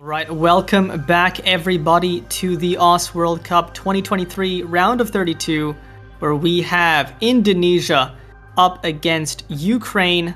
Right, welcome back everybody to the OS World Cup 2023 round of 32, where we have Indonesia up against Ukraine,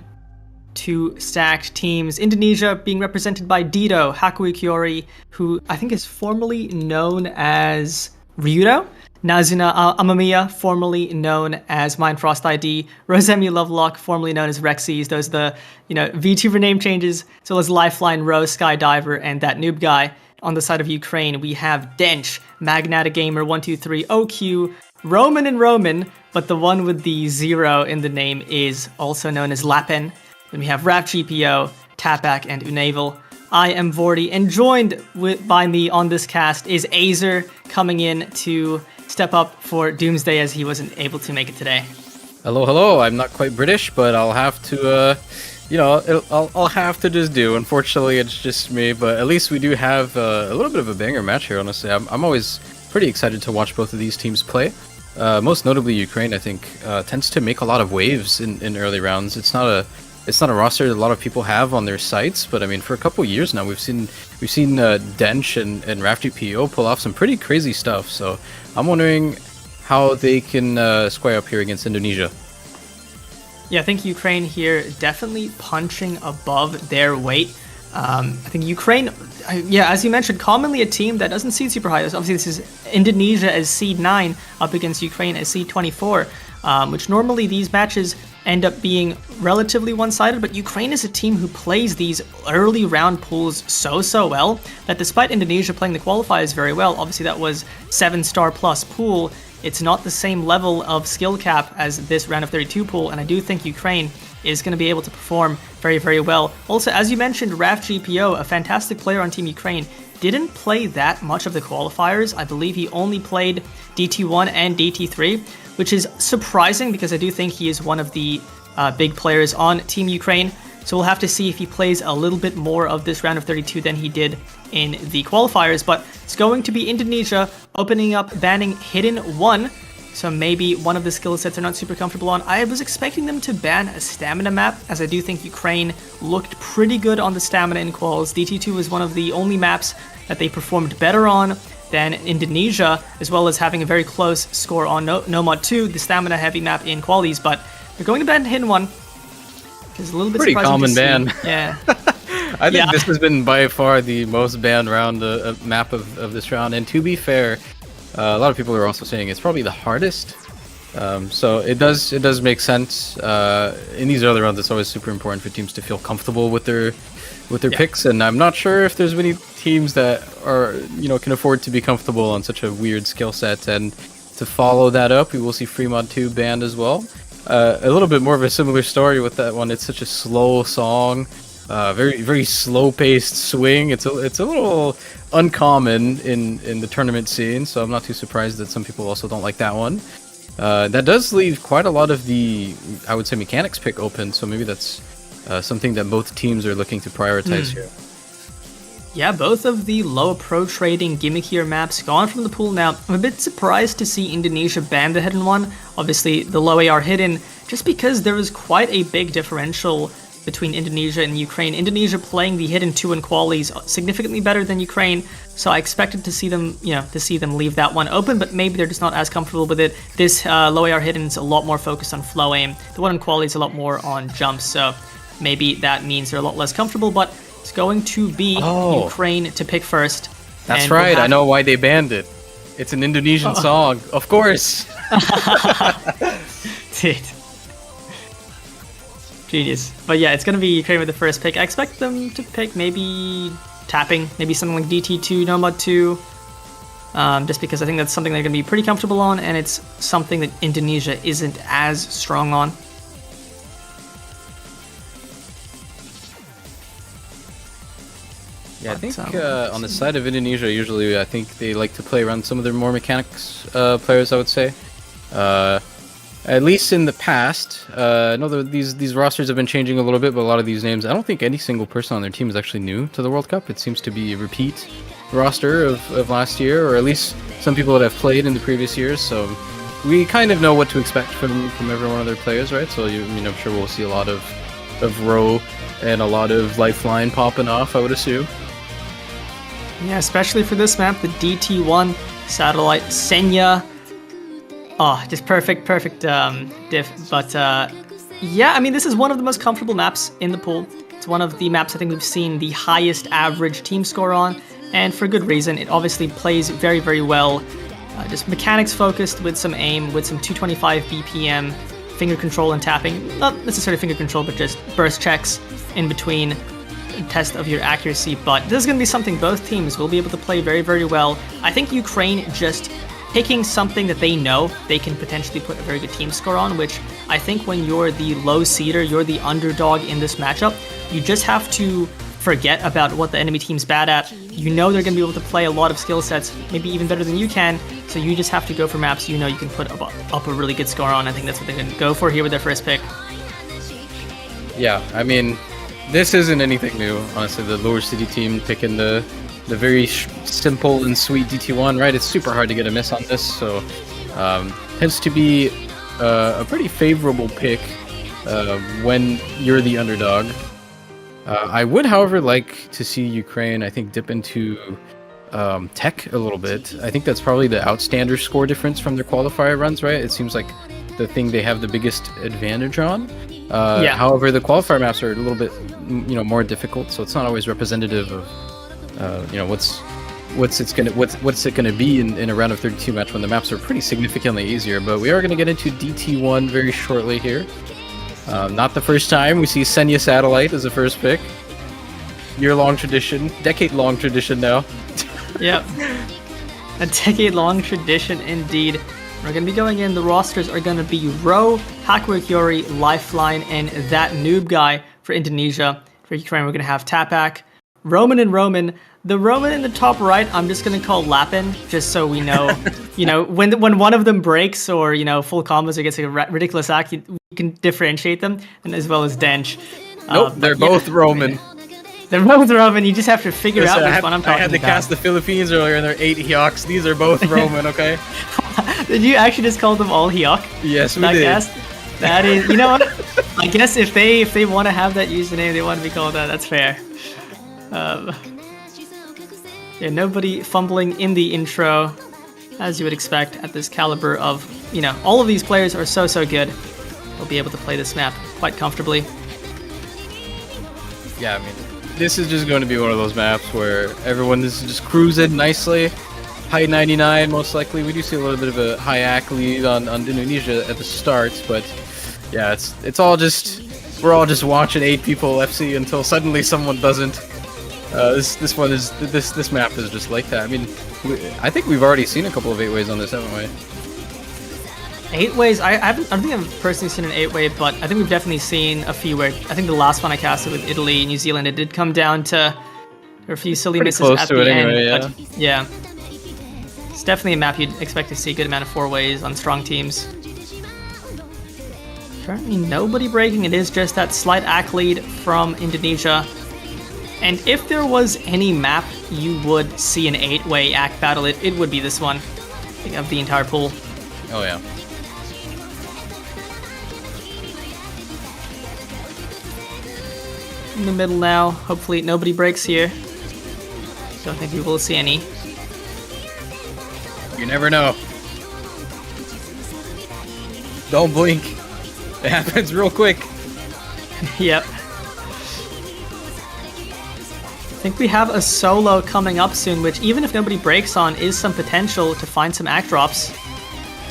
two stacked teams. Indonesia being represented by Dito Hakuikiori, who I think is formerly known as Ryudo, Nazuna Amamiya, formerly known as Mindfrost ID, Rosemi Lovelock, formerly known as Rexys. Those are the VTuber name changes, as well as Lifeline, Rose, Skydiver, and that noob guy. On the side of Ukraine, we have Dench, Magnata Gamer 123, OQ, Roman and Roman, but the one with the 0 in the name is also known as Lapen. Then we have Rap GPO, Tapak, and Unavel. I am Vordy, and joined by me on this cast is Azer, coming in to step up for Doomsday as he wasn't able to make it today. Hello. I'm not quite British, but I'll have to, I'll have to just do. Unfortunately, it's just me, but at least we do have a little bit of a banger match here. Honestly, I'm always pretty excited to watch both of these teams play. Most notably, Ukraine, I think, tends to make a lot of waves in early rounds. It's not a roster that a lot of people have on their sites, but I mean, for a couple of years now, we've seen Dench and RafGPO pull off some pretty crazy stuff. So I'm wondering how they can square up here against Indonesia. Yeah, I think Ukraine here definitely punching above their weight. I think Ukraine, as you mentioned, commonly a team that doesn't seed super high. Obviously, this is Indonesia as seed 9 up against Ukraine as seed 24, which normally these matches end up being relatively one-sided, but Ukraine is a team who plays these early round pools so well that despite Indonesia playing the qualifiers very well, obviously that was 7-star plus pool, it's not the same level of skill cap as this round of 32 pool, and I do think Ukraine is going to be able to perform very well. Also, as you mentioned, RafGPO, a fantastic player on Team Ukraine, didn't play that much of the qualifiers. I believe he only played DT1 and DT3, which is surprising because I do think he is one of the big players on Team Ukraine. So we'll have to see if he plays a little bit more of this round of 32 than he did in the qualifiers. But it's going to be Indonesia opening up, banning Hidden 1. So maybe one of the skill sets they're not super comfortable on. I was expecting them to ban a stamina map, as I do think Ukraine looked pretty good on the stamina in quals. DT2 was one of the only maps that they performed better on than Indonesia, as well as having a very close score on Nomad 2, the stamina heavy map in qualies. But they're going to ban Hidden 1, which is a little bit pretty surprising common to ban. see. Yeah. I think this has been by far the most banned round map of this round, and to be fair, a lot of people are also saying it's probably the hardest. So it does make sense. In these early rounds, it's always super important for teams to feel comfortable with their picks, and I'm not sure if there's many teams that are can afford to be comfortable on such a weird skill set. And to follow that up, we will see Fremont 2 banned as well. A little bit more of a similar story with that one. It's such a slow song, very slow paced swing. It's a little uncommon in the tournament scene, so I'm not too surprised that some people also don't like that one. That does leave quite a lot of the, I would say, mechanics pick open, so maybe that's something that both teams are looking to prioritize here. Yeah, both of the low approach rating gimmickier maps gone from the pool now. I'm a bit surprised to see Indonesia ban the Hidden 1, obviously the low AR Hidden, just because there was quite a big differential between Indonesia and Ukraine. Indonesia playing the Hidden 2 in qualies significantly better than Ukraine, so I expected to see them, leave that one open, but maybe they're just not as comfortable with it. This low AR Hidden is a lot more focused on flow aim. The one in qualies is a lot more on jumps, so maybe that means they're a lot less comfortable, but it's going to be Ukraine to pick first. That's right, I know why they banned it. It's an Indonesian song, of course. Dude. Genius. But yeah, it's going to be Ukraine with the first pick. I expect them to pick maybe tapping, maybe something like DT2, Nomad 2, just because I think that's something they're going to be pretty comfortable on, and it's something that Indonesia isn't as strong on. Yeah, I think on the side of Indonesia, usually I think they like to play around some of their more mechanics players, I would say. At least in the past, I know that these rosters have been changing a little bit, but a lot of these names, I don't think any single person on their team is actually new to the World Cup. It seems to be a repeat roster of last year, or at least some people that have played in the previous years. So we kind of know what to expect from every one of their players, right? So I'm sure we'll see a lot of Row and a lot of Lifeline popping off, I would assume. Yeah, especially for this map, the DT1 satellite Senya. Oh, just perfect diff. But yeah, I mean, this is one of the most comfortable maps in the pool. It's one of the maps I think we've seen the highest average team score on, and for good reason. It obviously plays very, very well. Just mechanics focused with some aim, with some 225 BPM, finger control and tapping. Not necessarily finger control, but just burst checks in between. Test of your accuracy, but this is going to be something both teams will be able to play very, very well. I think Ukraine just picking something that they know they can potentially put a very good team score on, which I think when you're the low seeder, you're the underdog in this matchup, you just have to forget about what the enemy team's bad at. You know they're going to be able to play a lot of skill sets, maybe even better than you can, so you just have to go for maps you know you can put up a really good score on. I think that's what they're going to go for here with their first pick. Yeah, I mean, this isn't anything new, honestly. The lower city team picking the very simple and sweet DT1, right? It's super hard to get a miss on this, so tends to be a pretty favorable pick when you're the underdog. I would, however, like to see Ukraine, I think, dip into tech a little bit. I think that's probably the outstander score difference from their qualifier runs, right? It seems like the thing they have the biggest advantage on. Yeah. However, the qualifier maps are a little bit, more difficult, so it's not always representative of, what's it gonna be in a round of 32 match when the maps are pretty significantly easier. But we are gonna get into DT1 very shortly here. Not the first time we see Senya Satellite as the first pick. Year-long tradition, decade-long tradition now. Yep, a decade-long tradition indeed. We're going to be going in. The rosters are going to be Ro, Hakuakiori, Lifeline, and that noob guy for Indonesia. For Ukraine, we're going to have Tapak, Roman and Roman. The Roman in the top right, I'm just going to call Lapin, just so we know, when one of them breaks or, full combos or gets a ridiculous act, you can differentiate them, and as well as Dench. Nope, they're both Roman. They're both Roman. You just have to figure out which one I'm talking about. I had to cast the Philippines earlier, and they're 8 Hyoks. These are both Roman, okay? Did you actually just call them all Hyok? Yes, we did. Cast? That is, you know what? I guess if they want to have that username, they want to be called that. That's fair. Yeah, nobody fumbling in the intro, as you would expect at this caliber of, all of these players are so good. They'll be able to play this map quite comfortably. Yeah, I mean, this is just going to be one of those maps where everyone is just cruising nicely. High 99, most likely. We do see a little bit of a high AC lead on Indonesia at the start, but yeah, it's all just, we're all just watching 8 people FC until suddenly someone doesn't. This map is just like that. I mean, I think we've already seen a couple of 8-ways on this, haven't we? 8-ways? I don't think I've personally seen an 8-way, but I think we've definitely seen a few where, I think the last one I casted with Italy, New Zealand, it did come down to a few silly misses at the end. Anyway, but yeah. It's definitely a map you'd expect to see a good amount of 4-ways on strong teams. Currently nobody breaking. It is just that slight AC lead from Indonesia. And if there was any map you would see an 8-way AC battle, it would be this one. I think of the entire pool. Oh yeah. In the middle now. Hopefully nobody breaks here. Don't think we will see any. You never know. Don't blink. It happens real quick. Yep. I think we have a solo coming up soon, which even if nobody breaks on, is some potential to find some act drops.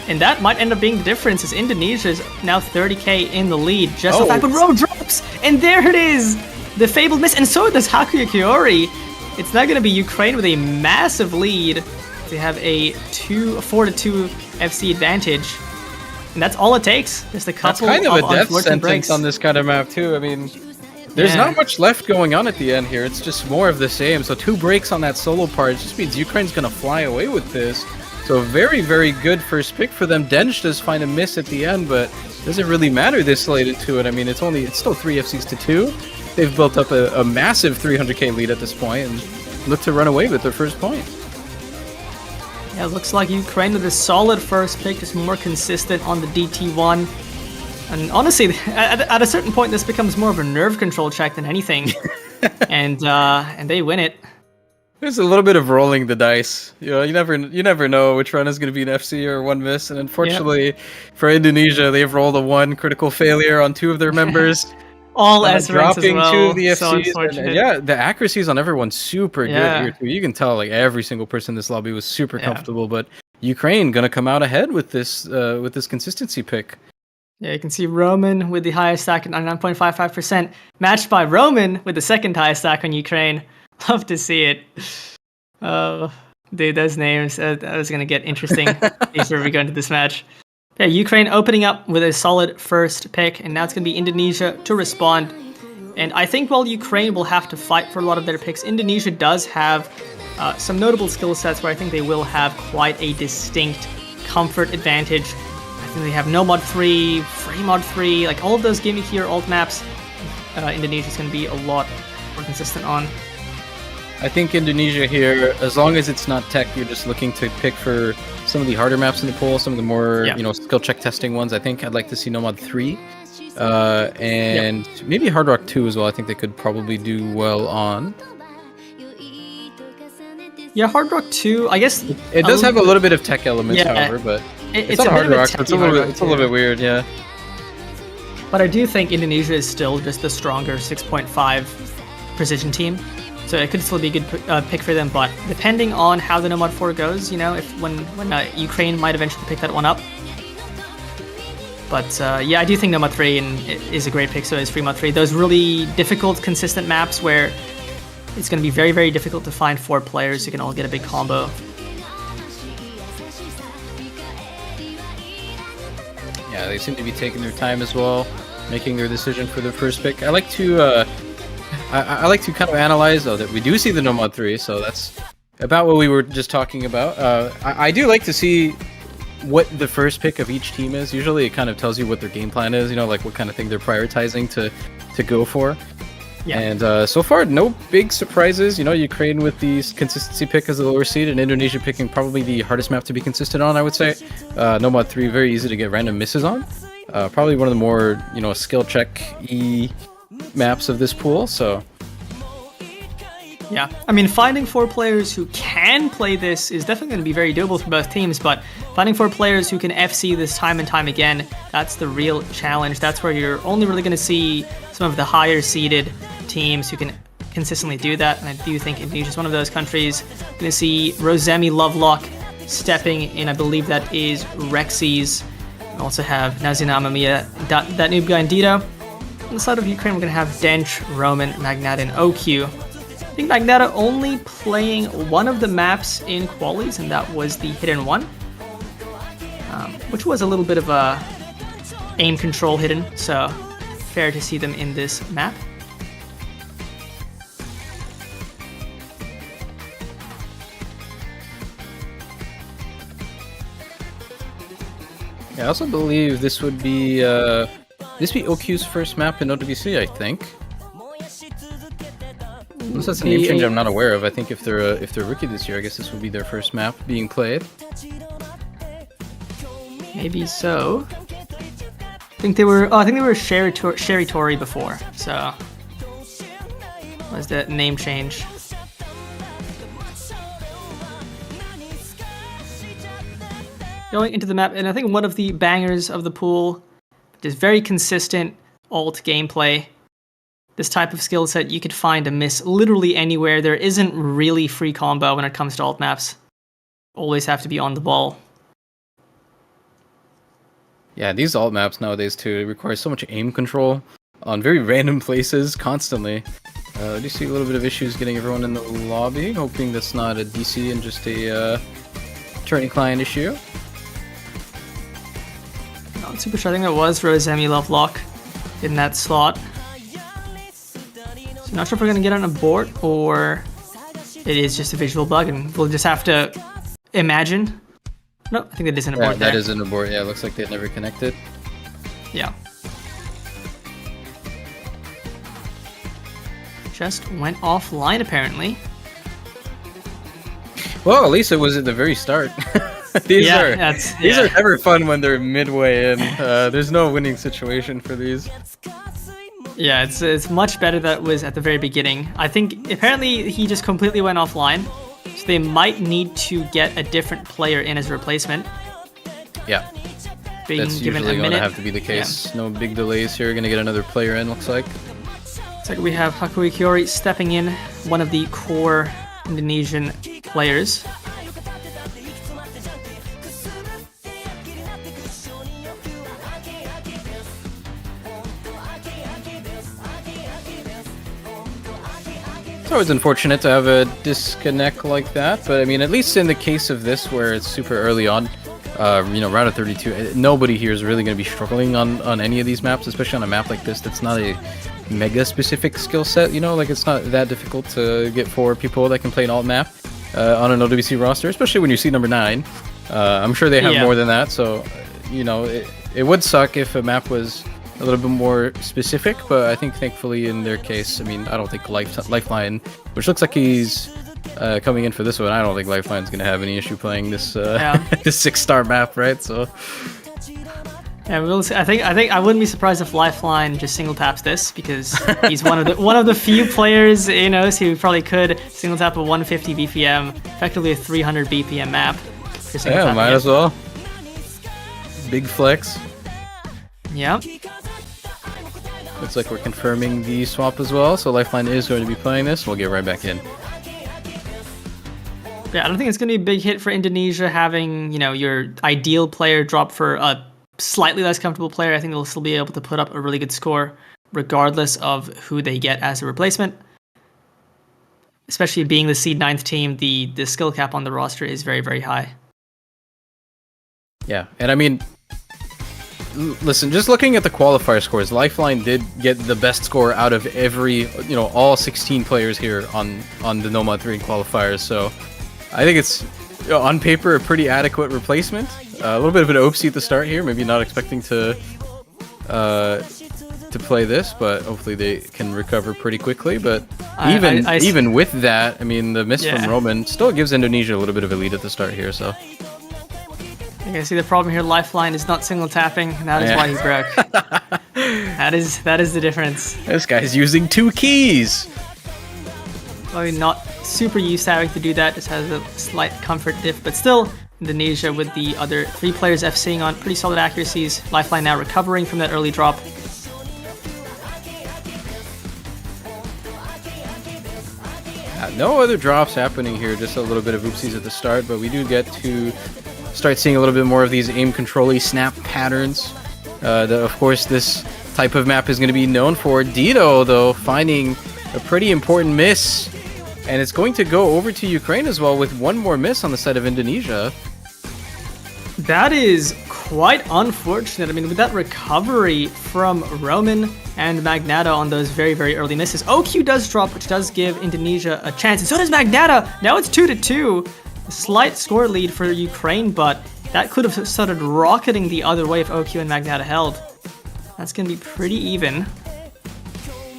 And that might end up being the difference, as Indonesia is now 30k in the lead. Just the fact that Ro drops! And there it is! The fabled miss, and so does Hakuakiori. It's now going to be Ukraine with a massive lead. They have a 4-2 FC advantage. And that's all it takes. Just a couple of unfortunate breaks. That's kind of a death sentence breaks on this kind of map too. I mean, there's not much left going on at the end here. It's just more of the same. So 2 breaks on that solo part just means Ukraine's going to fly away with this. So very, very good first pick for them. Dench does find a miss at the end, but doesn't really matter this late into it. I mean, it's still 3 FCs to 2. They've built up a massive 300k lead at this point and look to run away with their first point. Yeah, it looks like Ukraine with a solid first pick, just more consistent on the DT1. And honestly, at a certain point, this becomes more of a nerve control check than anything. and they win it. There's a little bit of rolling the dice. You know, you never know which run is going to be an FC or one miss. And unfortunately, for Indonesia, they've rolled a one critical failure on two of their members. All S ranks as Dropping two well. of the So FCs. unfortunate. Yeah, the accuracies on everyone's super good Yeah. here too. You can tell like every single person in this lobby was super Yeah. comfortable. But Ukraine gonna come out ahead with this consistency pick. Yeah, you can see Roman with the highest stack at 99.55%, matched by Roman with the second highest stack on Ukraine. Love to see it. Oh, dude, those names. That was going to get interesting before we go into this match. Yeah, Ukraine opening up with a solid first pick, and now it's going to be Indonesia to respond. And I think while Ukraine will have to fight for a lot of their picks, Indonesia does have some notable skill sets where I think they will have quite a distinct comfort advantage. I think they have no mod 3, free mod 3, like all of those gimme here alt maps. Indonesia's going to be a lot more consistent on. I think Indonesia here, as long as it's not tech, you're just looking to pick for some of the harder maps in the pool, some of the more skill check testing ones. I think I'd like to see Nomad 3 and maybe Hard Rock 2 as well. I think they could probably do well on. Yeah, Hard Rock 2, I guess it does have a little bit of tech elements, however, but it's not Hard Rock, so it's a little bit weird, yeah. But I do think Indonesia is still just the stronger 6.5 precision team. So it could still be a good pick for them, but depending on how the Nomad 4 goes, you know, when Ukraine might eventually pick that one up. But yeah, I do think Nomad 3 is a great pick, so is Free Mod 3. Those really difficult, consistent maps where it's going to be very, very difficult to find 4 players who can all get a big combo. Yeah, they seem to be taking their time as well, making their decision for their first pick. I like to I like to kind of analyze, though, that we do see the Nomad 3, so that's about what we were just talking about. I do like to see what the first pick of each team is. Usually it kind of tells you what their game plan is, you know, like what kind of thing they're prioritizing to go for. Yeah. And so far, no big surprises. You know, Ukraine with the consistency pick as the lower seed, and Indonesia picking probably the hardest map to be consistent on, I would say. Nomad 3, very easy to get random misses on. Probably one of the more, you know, skill check-y maps of this pool, so yeah, I mean, finding 4 players who can play this is definitely going to be very doable for both teams, but finding 4 players who can FC this time and time again, that's the real challenge. That's where you're only really going to see some of the higher seeded teams who can consistently do that, and I do think Indonesia is one of those countries. Going to see Rosemi Lovelock stepping in, I believe that is Rexy's. We also have Nazina Amamiya, that noob guy in Dito. On the side of Ukraine, we're going to have Dench, Roman, Magnata, and OQ. I think Magnata only playing one of the maps in qualies, and that was the hidden one, which was a little bit of a aim control hidden, so fair to see them in this map. yeah, I also believe this would be OQ's first map in OWC, I think. Unless that's a name change I'm not aware of. I think if they're rookie this year, I guess this would be their first map being played. Maybe so. I think they were Sherry Tori before, so was the name change. Going into the map, and I think one of the bangers of the pool, just very consistent alt gameplay. This type of skill set, you could find a miss literally anywhere. There isn't really free combo when it comes to alt maps. Always have to be on the ball. Yeah, these alt maps nowadays too require so much aim control on very random places constantly. I do see a little bit of issues getting everyone in the lobby, hoping that's not a DC and just a turning client issue. Not super sure. I think that was Rosemi Lovelock in that slot. So not sure if we're going to get an abort or it is just a visual bug and we'll just have to imagine. No, I think that is an abort there. That is an abort, yeah. It looks like they never connected. Yeah. Just went offline apparently. Well, at least it was at the very start. These are never fun when they're midway in. There's no winning situation for these. Yeah, it's much better that it was at the very beginning. I think apparently he just completely went offline, so they might need to get a different player in as a replacement. Yeah, Being that's given usually a going to minute. have to be the case. No big delays here. Going to get another player in, looks like. It's like we have Hakui Kiori stepping in, one of the core Indonesian players. It's always unfortunate to have a disconnect like that, but I mean, at least in the case of this, where it's super early on, round of 32, nobody here is really going to be struggling on any of these maps, especially on a map like this that's not a mega specific skill set, like it's not that difficult to get 4 people that can play an alt map on an OWC roster, especially when you see number 9. I'm sure they have more than that, so, it would suck if a map was a little bit more specific, but I think thankfully in their case, I mean, I don't think Lifeline, which looks like he's coming in for this one, I don't think Lifeline's going to have any issue playing this this 6-star map, right? So yeah, we'll see. I think I wouldn't be surprised if Lifeline just single taps this, because he's one of the few players who probably could single tap a 150 BPM, effectively a 300 BPM map. Yeah, might as well. Big flex. Yeah. Looks like we're confirming the swap as well, so Lifeline is going to be playing this. We'll get right back in. Yeah, I don't think it's going to be a big hit for Indonesia having, your ideal player drop for a slightly less comfortable player. I think they'll still be able to put up a really good score regardless of who they get as a replacement. Especially being the seed 9th team, the skill cap on the roster is very, very high. Yeah, and I mean, listen, just looking at the qualifier scores, Lifeline did get the best score out of every, all 16 players here on the Nomad 3 qualifiers. So I think it's, on paper, a pretty adequate replacement. A little bit of an oopsie at the start here, maybe not expecting to play this, but hopefully they can recover pretty quickly. But even with that, I mean, the miss from Roman still gives Indonesia a little bit of a lead at the start here, so. Okay, see the problem here, Lifeline is not single tapping, and that is why he broke. That is the difference. This guy's using 2 keys! Probably not super used to having to do that, just has a slight comfort diff, but still, Indonesia with the other 3 players FCing on pretty solid accuracies. Lifeline now recovering from that early drop. No other drops happening here, just a little bit of oopsies at the start, but we do get to start seeing a little bit more of these aim control-y snap patterns that, of course, this type of map is going to be known for. Dito, though, finding a pretty important miss, and it's going to go over to Ukraine as well with one more miss on the side of Indonesia. That is quite unfortunate. I mean, with that recovery from Roman and Magnata on those very, very early misses, OQ does drop, which does give Indonesia a chance, and so does Magnata. Now it's 2-2. A slight score lead for Ukraine, but that could have started rocketing the other way if OQ and Magnata held. That's going to be pretty even.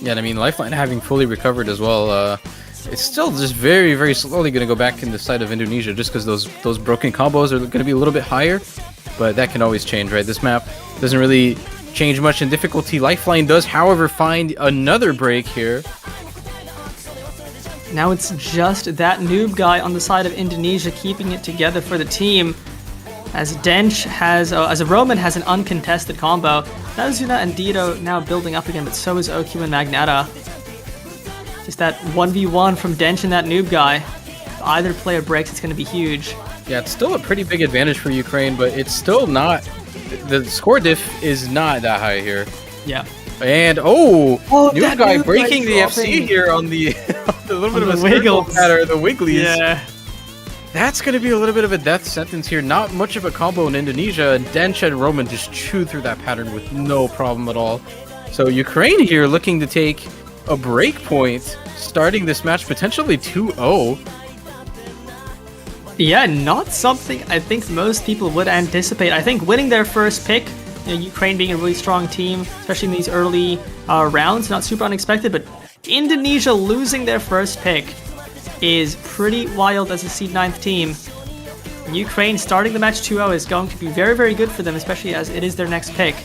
Yeah, and I mean, Lifeline having fully recovered as well, it's still just very, very slowly going to go back in the side of Indonesia just because those broken combos are going to be a little bit higher, but that can always change, right? This map doesn't really change much in difficulty. Lifeline does, however, find another break here. Now it's just that noob guy on the side of Indonesia keeping it together for the team. As Dench has, as a Roman has an uncontested combo. Nazuna and Dito now building up again, but so is OQ and Magnata. Just that 1v1 from Dench and that noob guy. If either player breaks, it's going to be huge. Yeah, it's still a pretty big advantage for Ukraine, but it's still not... The score diff is not that high here. Yeah. And, noob guy breaking the FC here on the... a little bit of a wiggle pattern, the wigglies. Yeah. That's going to be a little bit of a death sentence here. Not much of a combo in Indonesia. Dench and Roman just chewed through that pattern with no problem at all. So Ukraine here looking to take a break point, starting this match potentially 2-0. Yeah, not something I think most people would anticipate. I think winning their first pick, Ukraine being a really strong team, especially in these early rounds, not super unexpected, but Indonesia losing their first pick is pretty wild as a seed 9th team. Ukraine starting the match 2-0 is going to be very, very good for them, especially as it is their next pick.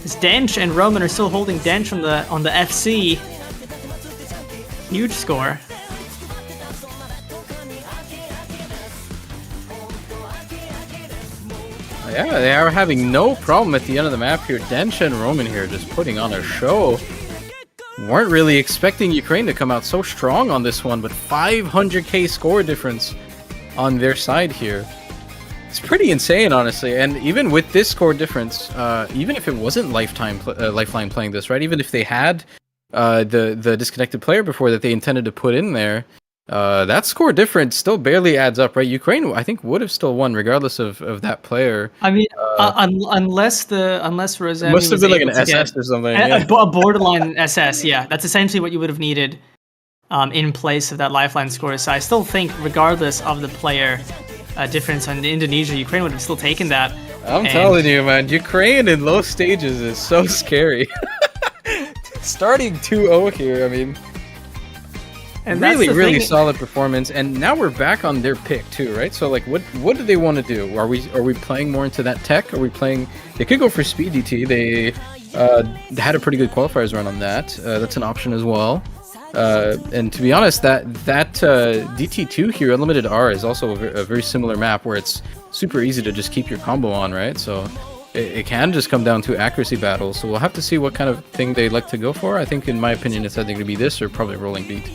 As Dench and Roman are still holding Dench on the FC. Huge score. Yeah, they are having no problem at the end of the map here. Dench and Roman here just putting on a show. Weren't really expecting Ukraine to come out so strong on this one, but 500k score difference on their side here. It's pretty insane, honestly. And even with this score difference, even if it wasn't Lifeline playing this, right? Even if they had the disconnected player before that they intended to put in there, that score difference still barely adds up, right? Ukraine, I think, would have still won regardless of that player. I mean, unless Rosemi must have been like an SS or something. A borderline SS, yeah. That's essentially what you would have needed in place of that Lifeline score. So I still think, regardless of the player difference on Indonesia, Ukraine would have still taken that. I'm telling you, man, Ukraine in low stages is so scary. Starting 2-0 here, I mean... And really solid performance, and now we're back on their pick too, right? So like, what do they want to do? Are we playing more into that tech? Are we playing? They could go for speed DT. They had a pretty good qualifiers run on that. That's an option as well. And to be honest, that DT2 here, Unlimited R, is also a very similar map where it's super easy to just keep your combo on, right? So it can just come down to accuracy battles. So we'll have to see what kind of thing they'd like to go for. I think, in my opinion, it's either going to be this or probably Rolling Beat.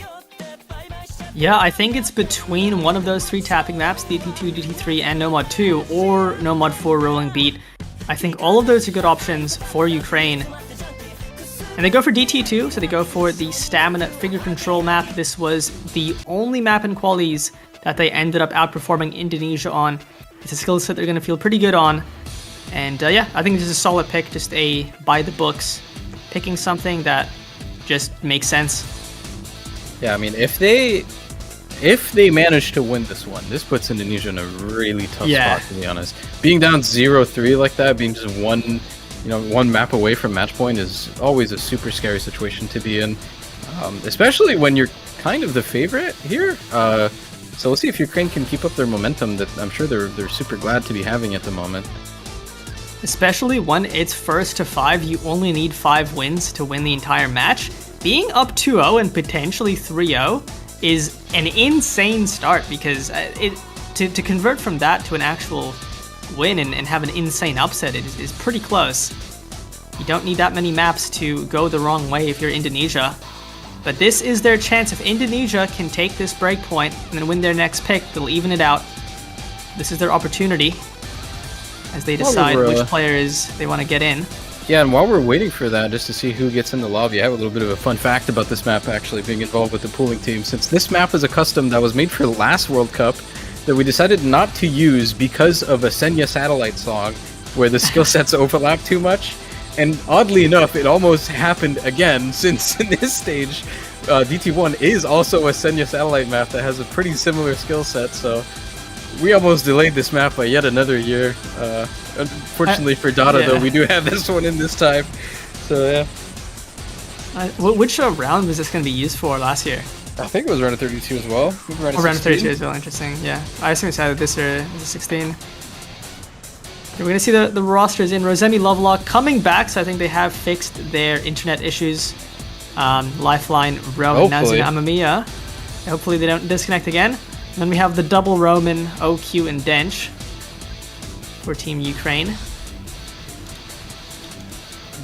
Yeah, I think it's between one of those three tapping maps, DT2, DT3, and Nomad 2, or Nomad 4 Rolling Beat. I think all of those are good options for Ukraine. And they go for DT2, so they go for the Stamina Figure Control map. This was the only map in qualies that they ended up outperforming Indonesia on. It's a skill set they're going to feel pretty good on. And yeah, I think this is a solid pick, just a by the books, picking something that just makes sense. Yeah, I mean, if they manage to win this one, this puts Indonesia in a really tough spot, to be honest. Being down 0-3 like that, being just one map away from match point is always a super scary situation to be in, especially when you're kind of the favorite here. So we'll see if Ukraine can keep up their momentum that I'm sure they're super glad to be having at the moment. Especially when it's first to 5, you only need 5 wins to win the entire match. Being up 2-0 and potentially 3-0 is an insane start, because to convert from that to an actual win and have an insane upset is pretty close. You don't need that many maps to go the wrong way if you're Indonesia. But this is their chance. If Indonesia can take this break point and then win their next pick, they'll even it out. This is their opportunity as they decide which players they want to get in. Yeah, and while we're waiting for that, just to see who gets in the lobby, I have a little bit of a fun fact about this map actually being involved with the pooling team. Since this map is a custom that was made for last World Cup, that we decided not to use because of a Senya Satellite song where the skill sets overlap too much. And oddly enough, it almost happened again, since in this stage, DT1 is also a Senya Satellite map that has a pretty similar skill set, so we almost delayed this map by yet another year. Unfortunately for Dada, though, we do have this one in this time. So, yeah. Which round was this going to be used for last year? I think it was round of 32 as well. Round of 32 as well, interesting. Yeah, I assume it's either this or the 16. We're going to see the rosters in. Rosemi Lovelock coming back, so I think they have fixed their internet issues. Lifeline, Roman, Nazuna, Amamiya. Hopefully they don't disconnect again. And then we have the double Roman, OQ, and Dench for Team Ukraine.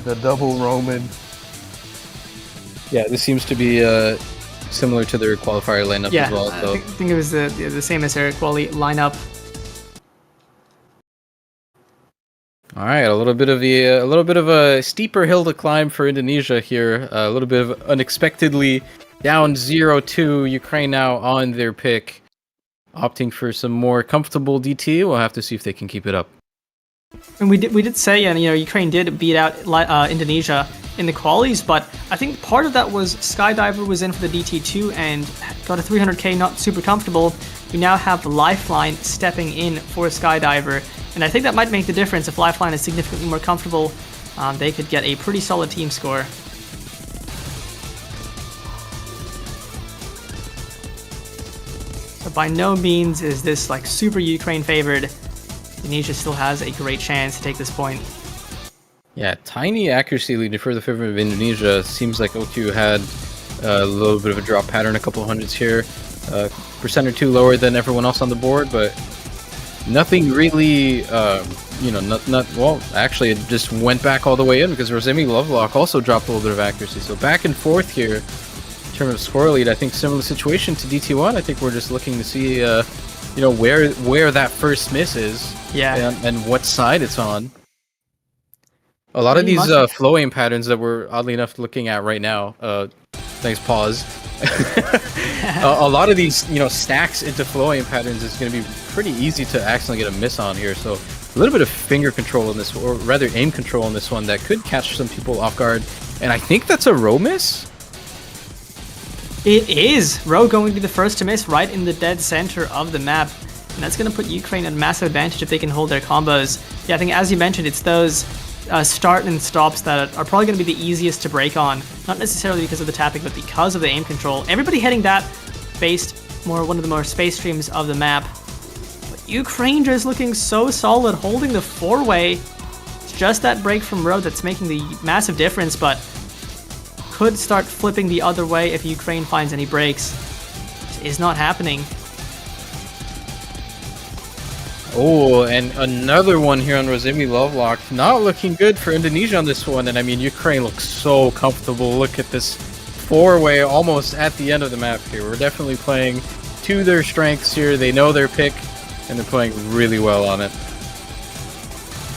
The double Roman. Yeah, this seems to be similar to their qualifier lineup as well. So. I think it was the same as their quali lineup. All right, a little bit of a steeper hill to climb for Indonesia here. A little bit of unexpectedly down 0-2. Ukraine now on their pick, opting for some more comfortable DT. We'll have to see if they can keep it up. And we did say, and Ukraine did beat out Indonesia in the qualies, but I think part of that was Skydiver was in for the DT2 and got a 300k, not super comfortable. We now have Lifeline stepping in for Skydiver, and I think that might make the difference. If Lifeline is significantly more comfortable, they could get a pretty solid team score. So by no means is this like super Ukraine favored. Indonesia still has a great chance to take this point. Yeah, tiny accuracy lead for the favor of Indonesia. Seems like OQ had a little bit of a drop pattern, a couple of hundreds here. Percent or two lower than everyone else on the board, but nothing really, well, actually, it just went back all the way in because Rosemi Lovelock also dropped a little bit of accuracy. So back and forth here in terms of score lead. I think similar situation to DT1. I think we're just looking to see, where that first miss is, and what side it's on. A lot of these flow aim patterns that we're oddly enough looking at right now. Thanks, pause. A lot of these, stacks into flow aim patterns is going to be pretty easy to accidentally get a miss on here. So a little bit of finger control in this, or rather aim control in this one, that could catch some people off guard. And I think that's a row miss. It is. Row going to be the first to miss right in the dead center of the map. And that's going to put Ukraine at a massive advantage if they can hold their combos. Yeah, I think as you mentioned, it's those start and stops that are probably going to be the easiest to break on. Not necessarily because of the tapping, but because of the aim control. Everybody hitting that based one of the more space streams of the map. But Ukraine just looking so solid, holding the four-way. It's just that break from Road that's making the massive difference, but could start flipping the other way if Ukraine finds any breaks. It is not happening. Oh, and another one here on Rosemi Lovelock. Not looking good for Indonesia on this one. And I mean, Ukraine looks so comfortable. Look at this four-way almost at the end of the map here. We're definitely playing to their strengths here. They know their pick, and they're playing really well on it.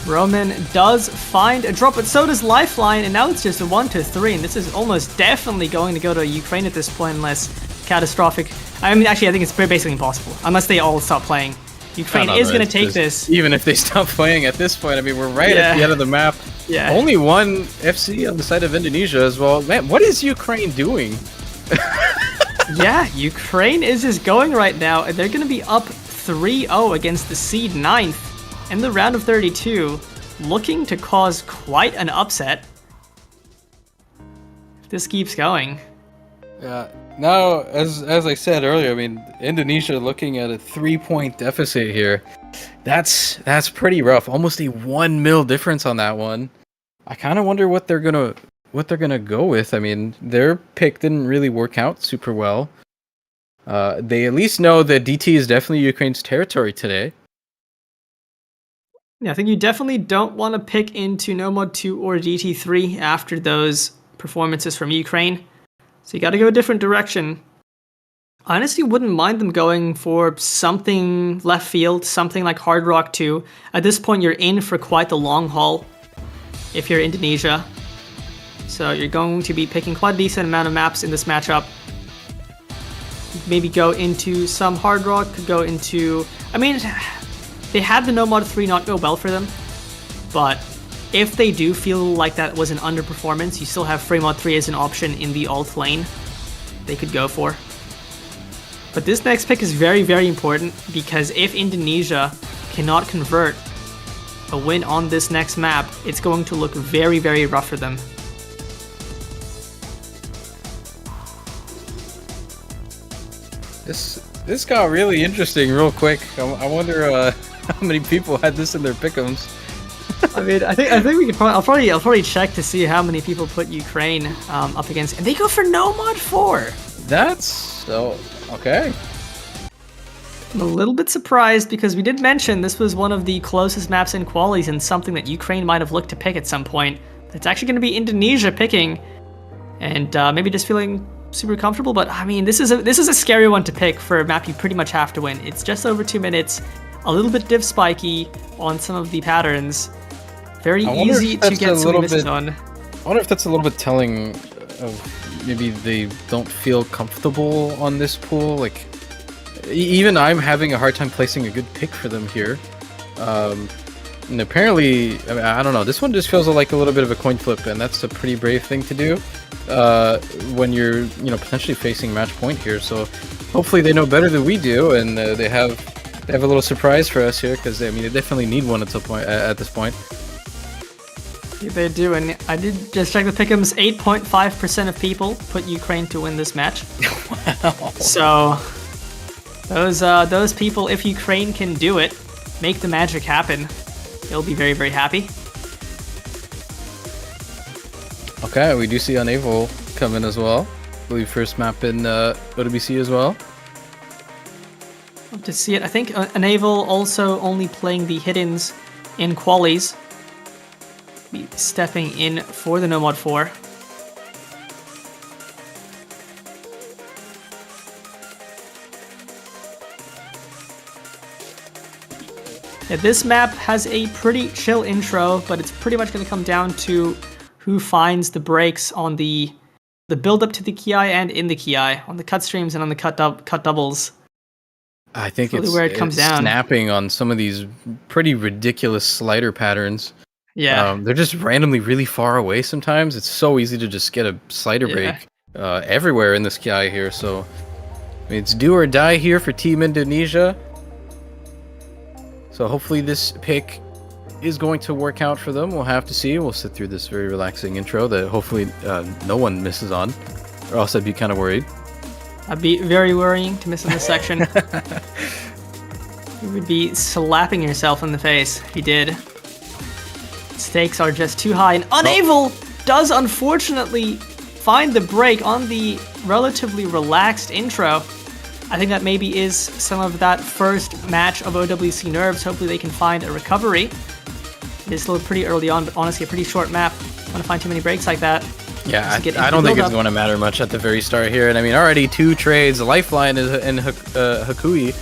Roman does find a drop, but so does Lifeline, and now it's just a 1-3, and this is almost definitely going to go to Ukraine at this point unless catastrophic. I mean, actually, I think it's basically impossible, unless they all stop playing. Ukraine is going to take this. Even if they stop playing at this point, I mean, we're right at the end of the map. Yeah. Only one FC on the side of Indonesia as well. Man, what is Ukraine doing? Yeah, Ukraine is just going right now, and they're going to be up 3-0 against the seed 9th in the round of 32, looking to cause quite an upset if this keeps going. Yeah. Now, as I said earlier, I mean, Indonesia looking at a 3-point deficit here. That's pretty rough. Almost a 1 mil difference on that one. I kind of wonder what they're gonna go with. I mean, their pick didn't really work out super well. They at least know that DT is definitely Ukraine's territory today. Yeah, I think you definitely don't want to pick into No Mod 2 or DT3 after those performances from Ukraine. So you got to go a different direction. I honestly wouldn't mind them going for something left field, something like Hard Rock 2. At this point, you're in for quite the long haul if you're Indonesia. So you're going to be picking quite a decent amount of maps in this matchup. Maybe go into some Hard Rock, could go into... I mean, they had the No Mod 3 not go well for them, but if they do feel like that was an underperformance, you still have Free Mod 3 as an option in the alt lane they could go for. But this next pick is very, very important because if Indonesia cannot convert a win on this next map, it's going to look very, very rough for them. This got really interesting real quick. I wonder how many people had this in their pick'ems. I mean, I think we could probably I'll probably check to see how many people put Ukraine up against, and they go for No Mod 4. That's so okay. I'm a little bit surprised because we did mention this was one of the closest maps in qualies and something that Ukraine might have looked to pick at some point. It's actually going to be Indonesia picking, and maybe just feeling super comfortable. But I mean, this is a scary one to pick for a map you pretty much have to win. It's just over 2 minutes, a little bit div spiky on some of the patterns. Very easy to get some misses on. I wonder if that's a little bit telling of maybe they don't feel comfortable on this pool. Like, even I'm having a hard time placing a good pick for them here. And apparently, I mean, I don't know, this one just feels like a little bit of a coin flip, and that's a pretty brave thing to do when you're, potentially facing match point here. So hopefully they know better than we do, and they have a little surprise for us here, because I mean, they definitely need one at this point. Yeah, they do, and I did just check the pick'ems. 8.5% of people put Ukraine to win this match. Wow. So those people, if Ukraine can do it, make the magic happen, they'll be very, very happy. Okay, we do see Unable come in as well. I believe first map in OWC as well. Love to see it. I think Enable also only playing the hit-ins in qualies. Be stepping in for the Nomad 4. Yeah, this map has a pretty chill intro, but it's pretty much going to come down to who finds the breaks on the build up to the Ki and in the Ki, on the cut streams and on the cut doubles. I think That's really where it comes down. Snapping on some of these pretty ridiculous slider patterns. Yeah. They're just randomly really far away sometimes. It's so easy to just get a slider break everywhere in this Ki here. So I mean, it's do or die here for Team Indonesia. So hopefully this pick is going to work out for them. We'll have to see. We'll sit through this very relaxing intro that hopefully no one misses on, or else I'd be kind of worried. I'd be very worrying to miss in this section. You would be slapping yourself in the face if you did. Stakes are just too high, and Unable does unfortunately find the break on the relatively relaxed intro. I think that maybe is some of that first match of OWC nerves. Hopefully they can find a recovery. It is still pretty early on, but honestly a pretty short map. I don't want to find too many breaks like that. Yeah, I don't think it's going to matter much at the very start here. And I mean, already 2 trades, Lifeline and Hakui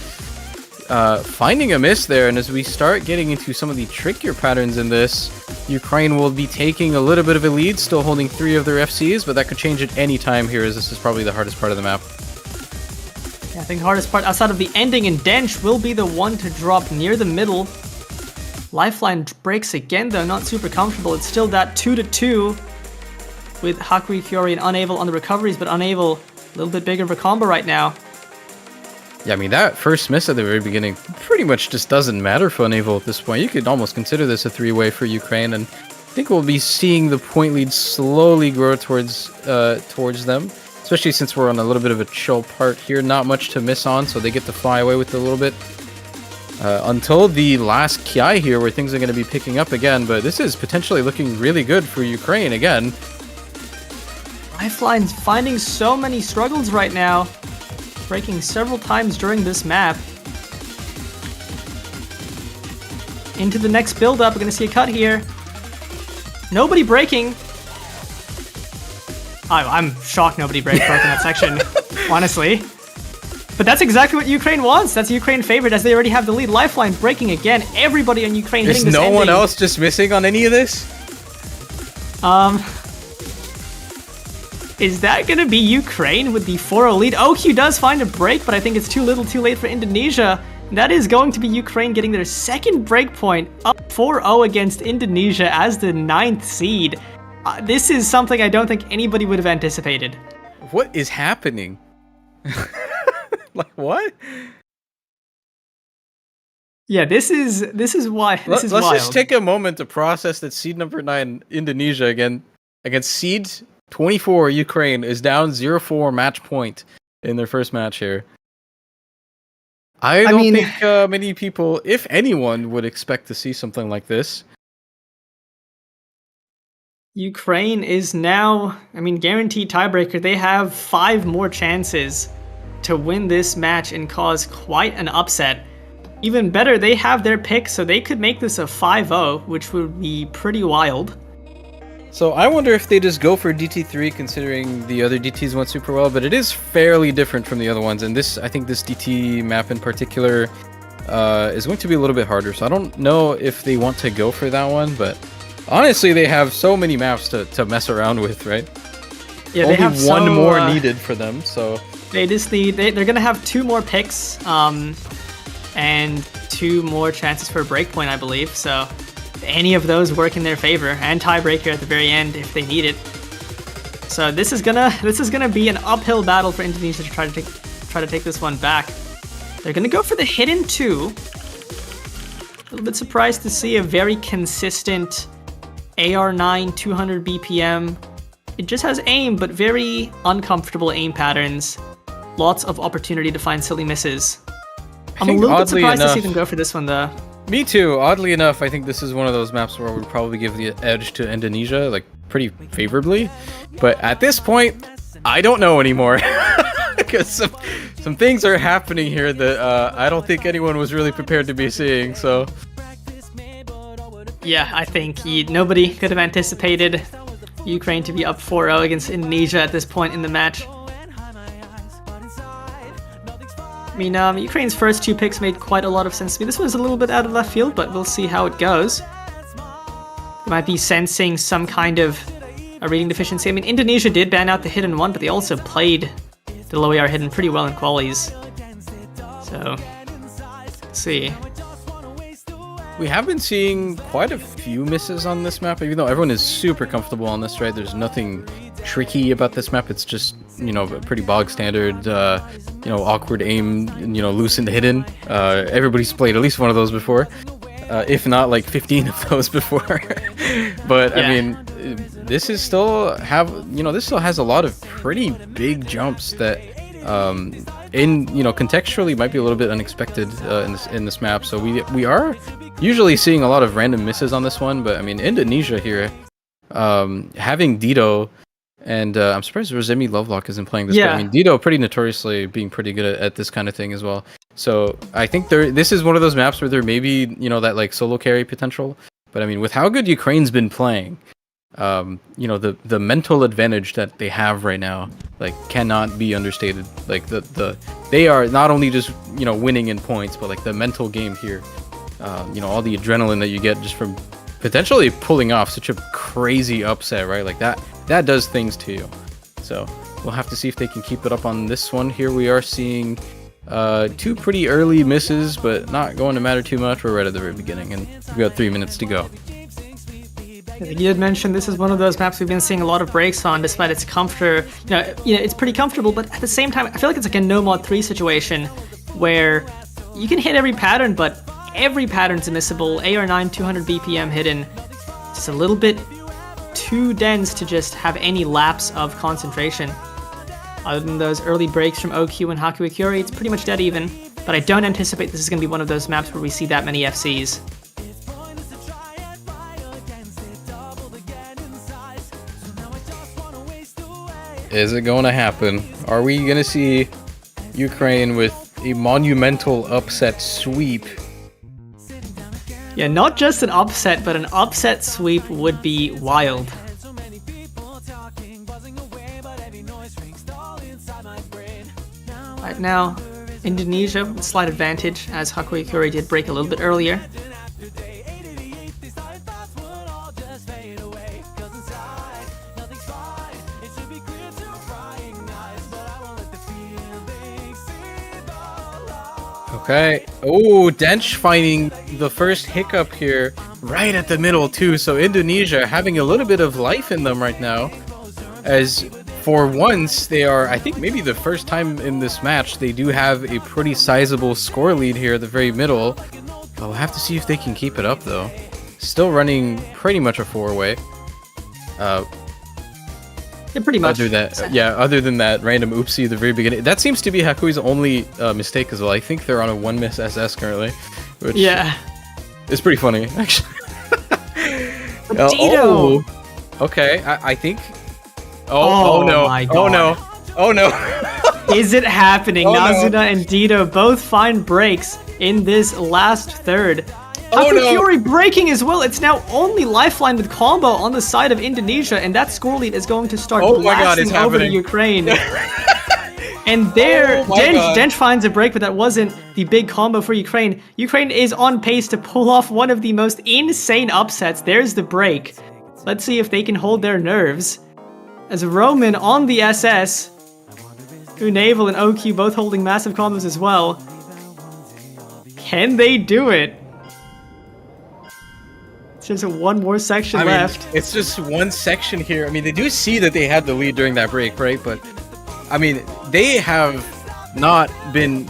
finding a miss there. And as we start getting into some of the trickier patterns in this, Ukraine will be taking a little bit of a lead, still holding 3 of their FCs, but that could change at any time here, as this is probably the hardest part of the map. Yeah, I think the hardest part outside of the ending in Dench will be the one to drop near the middle. Lifeline breaks again, though, not super comfortable. It's still that 2-2 with Hakui, Fury, and Unable on the recoveries, but Unable a little bit bigger of a combo right now. Yeah, I mean, that first miss at the very beginning pretty much just doesn't matter for Unable at this point. You could almost consider this a 3-way for Ukraine, and I think we'll be seeing the point lead slowly grow towards them. Especially since we're on a little bit of a chill part here. Not much to miss on, so they get to fly away with it a little bit. Until the last Ki here, where things are going to be picking up again. But this is potentially looking really good for Ukraine again. Lifeline's finding so many struggles right now. Breaking several times during this map. Into the next build-up, we're going to see a cut here. Nobody breaking. I'm shocked nobody broke in that section, honestly. But that's exactly what Ukraine wants. That's Ukraine favored, as they already have the lead. Lifeline breaking again. Everybody on Ukraine hitting this There's no ending. one else just missing on any of this? Is that going to be Ukraine with the 4-0 lead? OQ does find a break, but I think it's too little too late for Indonesia. That is going to be Ukraine getting their second break point, up 4-0 against Indonesia as the 9th seed. This is something I don't think anybody would have anticipated. What is happening? Like, what? Yeah, this is why. Let's just take a moment to process that seed number 9 Indonesia against seed 24 Ukraine is down 0-4 match point in their first match here. I don't think many people, if anyone, would expect to see something like this. Ukraine is now, guaranteed tiebreaker. They have 5 more chances to win this match and cause quite an upset. Even better, they have their pick, so they could make this a 5-0, which would be pretty wild. So I wonder if they just go for DT3, considering the other DTs went super well, but it is fairly different from the other ones. And I think this DT map in particular is going to be a little bit harder. So I don't know if they want to go for that one, but honestly, they have so many maps to mess around with, right? Yeah, only they have one more needed for them, so they just need. They're gonna have 2 more picks, and 2 more chances for a breakpoint, I believe. So any of those work in their favor, and tiebreaker at the very end if they need it. So this is gonna be an uphill battle for Indonesia to try to take this one back. They're gonna go for the hidden 2. A little bit surprised to see a very consistent AR9 200 BPM. It just has aim, but very uncomfortable aim patterns. Lots of opportunity to find silly misses. I'm a little bit surprised to see them go for this one, though. Me too. Oddly enough, I think this is one of those maps where I would probably give the edge to Indonesia. Like, pretty favorably. But at this point, I don't know anymore. Because some things are happening here that I don't think anyone was really prepared to be seeing. So yeah, I think nobody could have anticipated Ukraine to be up 4-0 against Indonesia at this point in the match. I mean, Ukraine's first 2 picks made quite a lot of sense to me. This was a little bit out of left field, but we'll see how it goes. They might be sensing some kind of a reading deficiency. I mean, Indonesia did ban out the hidden one, but they also played the low AR hidden pretty well in qualies. So, let's see. we have been seeing quite a few misses on this map, even though everyone is super comfortable on this, right? There's nothing tricky about this map. It's just, you know, pretty bog standard, you know, awkward aim, you know, loose and hidden. Everybody's played at least one of those before, if not like 15 of those before. But yeah. I mean, this is still this still has a lot of pretty big jumps that, contextually might be a little bit unexpected in this map. So we are usually seeing a lot of random misses on this one, but I mean, Indonesia here, having Dito. And I'm surprised Rosemi Lovelock isn't playing this. Yeah. But, I mean, Dito pretty notoriously being pretty good at this kind of thing as well. So I think this is one of those maps where there may be, that like solo carry potential. But I mean, with how good Ukraine's been playing, the mental advantage that they have right now, like, cannot be understated. Like they are not only just winning in points, but like the mental game here. All the adrenaline that you get just from potentially pulling off such a crazy upset, right? Like that does things to you. So we'll have to see if they can keep it up on this one. Here we are seeing two pretty early misses, but not going to matter too much. We're right at the very beginning, and we've got 3 minutes to go. I think you had mentioned this is one of those maps we've been seeing a lot of breaks on, despite its comfort. It's pretty comfortable, but at the same time, I feel like it's like a no mod 3 situation where you can hit every pattern, but every pattern's missable. AR9 200 BPM hidden, just a little bit too dense to just have any lapse of concentration. Other than those early breaks from OQ and Haku Ikuri, it's pretty much dead even, but I don't anticipate this is going to be one of those maps where we see that many FCs. Is it going to happen? Are we going to see Ukraine with a monumental upset sweep? Yeah, not just an upset, but an upset sweep would be wild. Right now, Indonesia with slight advantage, as Haku Ikuri did break a little bit earlier. Okay. Oh, Dench finding the first hiccup here right at the middle too. So Indonesia having a little bit of life in them right now, as for once they are, I think maybe the first time in this match, they do have a pretty sizable score lead here at the very middle. I'll have to see if they can keep it up though. Still running pretty much a 4-way. Yeah, pretty much. Other than that random oopsie at the very beginning. That seems to be Hakui's only mistake as well. I think they're on a 1 miss SS currently, which is pretty funny, actually. Dito! Okay, I think... Oh no. My God. Oh no. Is it happening? Nazuna and Dito both find breaks in this last third. Haku Ikuri breaking as well. It's now only Lifeline with combo on the side of Indonesia, and that score lead is going to start blasting over to Ukraine. And there, Dench finds a break, but that wasn't the big combo for Ukraine. Ukraine is on pace to pull off one of the most insane upsets. There's the break. Let's see if they can hold their nerves. As Roman on the SS, Unavel and OQ both holding massive combos as well. Can they do it? There's one more section left. It's just one section here. I mean, they do see that they had the lead during that break, right? But, I mean, they have not been,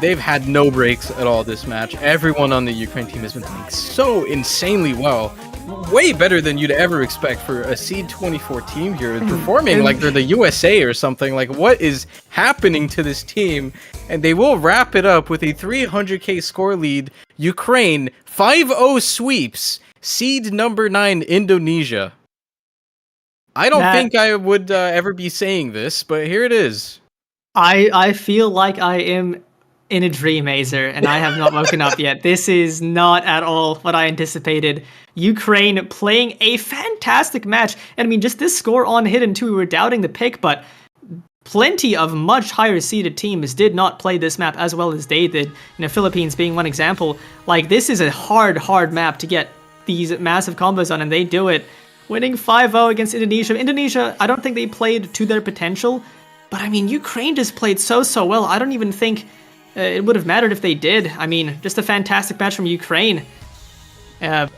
they've had no breaks at all this match. Everyone on the Ukraine team has been playing so insanely well. Way better than you'd ever expect for a Seed 24 team here, performing like they're the USA or something. Like, what is happening to this team? And they will wrap it up with a 300k score lead. Ukraine 5-0 sweeps Seed number 9 Indonesia. I don't Matt, think I would ever be saying this, but here it is. I feel like I am in a dream, Azer, and I have not woken up yet. This is not at all what I anticipated. Ukraine playing a fantastic match. And I mean, just this score on Hidden 2, we were doubting the pick, but plenty of much higher seeded teams did not play this map as well as they did. Philippines being one example. Like, this is a hard map to get these massive combos on, and they do it. Winning 5-0 against Indonesia. Indonesia, I don't think they played to their potential. But I mean, Ukraine just played so well. I don't even think it would have mattered if they did. I mean, just a fantastic match from Ukraine. Yeah,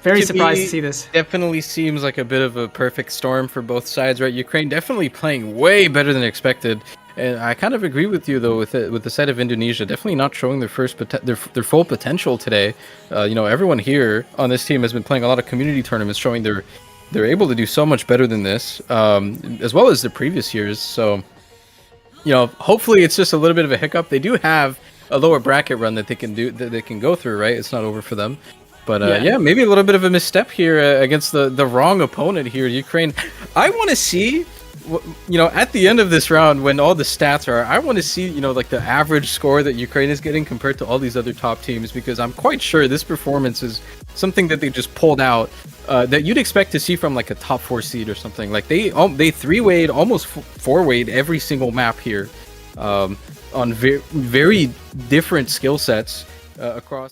very surprised to see this. Definitely seems like a bit of a perfect storm for both sides, right? Ukraine definitely playing way better than expected. And I kind of agree with you though with the side of Indonesia, definitely not showing their full potential today. Everyone here on this team has been playing a lot of community tournaments, showing they're able to do so much better than this, as well as the previous years. So, hopefully it's just a little bit of a hiccup. They do have a lower bracket run that they can go through, right? It's not over for them. But maybe a little bit of a misstep here against the wrong opponent here, Ukraine. I want to see, at the end of this round, when all the stats are, I want to see, like the average score that Ukraine is getting compared to all these other top teams, because I'm quite sure this performance is something that they just pulled out that you'd expect to see from like a top 4 seed or something. Like they 3-wayed, almost 4-wayed every single map here on very different skill sets across.